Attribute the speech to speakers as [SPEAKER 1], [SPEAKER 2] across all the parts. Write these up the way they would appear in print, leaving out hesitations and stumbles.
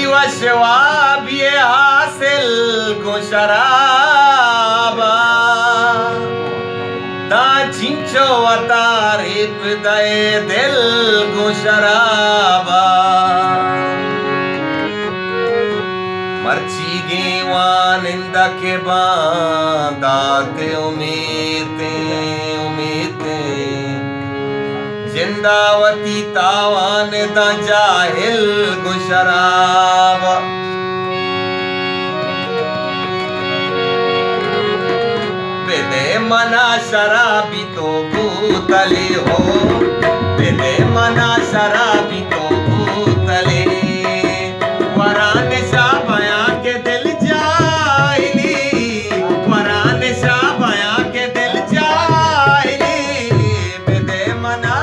[SPEAKER 1] वशवाब ये हासिल को शराबा दा चिंचो अतारिफ दे दिल को शराबा मर्ची गेवान इंदा के बांदाते उम्मीते जिंदावती तावान दा जाहिल को शराब बेदे मना शराबी तो भूतले हो बेदे मना शराबी तो भूतले वरान शाह बयां के दिल जाइली वरान शाह बयां के दिल जाइली बेदे मना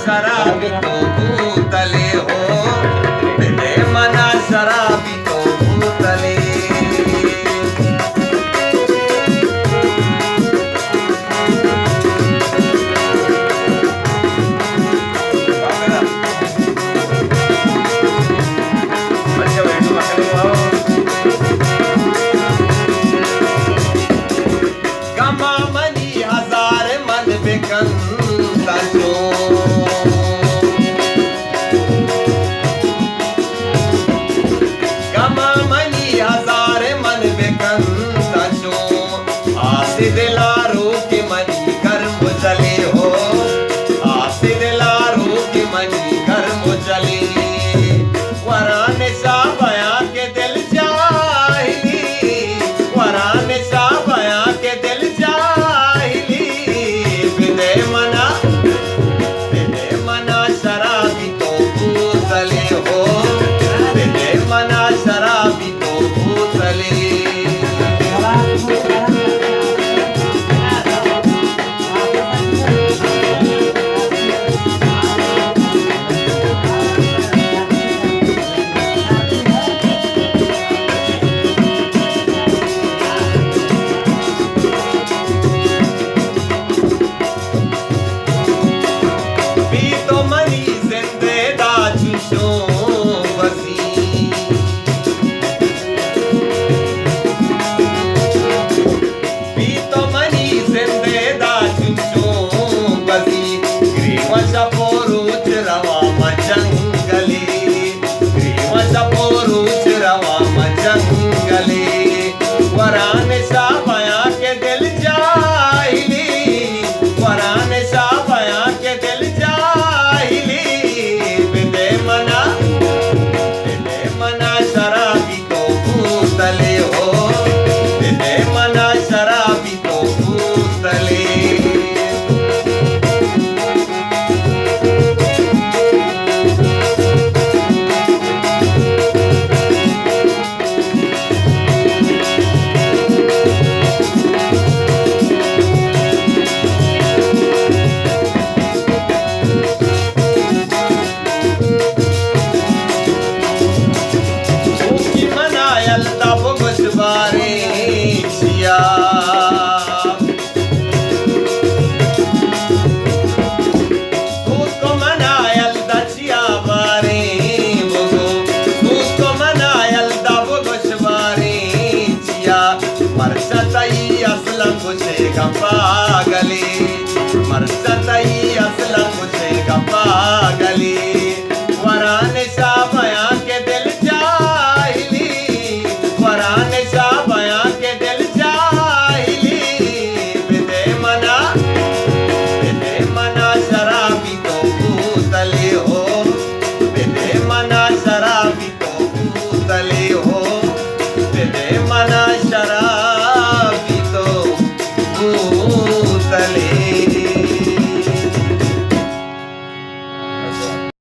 [SPEAKER 1] शराबी तो भूतले हो बेदे मना शराबी तो भूतले गमा मनी हजार मन बेकंता जो दिलारो के मनी कर्म चले हो आसे दिलारो के मनी कर्म चले वरान शाह बयां के दिल जाहिली वरान शाह बयां के दिल जाहिली बिदे मना शराबी तो भूतले हो बिदे मना शराबी तो भूतले वरान शाह बयां के दिल जाहिली वरान शाह बयां के दिल जाहिली बिदे मना शराबी तो भूतले हो बिदे मना शराबी तो भूतले पागली मरसतई असलम से पागली वरान शाह बयां के दिल जाहिली वरान शाह बयां के दिल जाहिली बिदे मना शराबी तो भूतले हो बिदे मना शराबी तो भूतले हो बिदे मना शराबी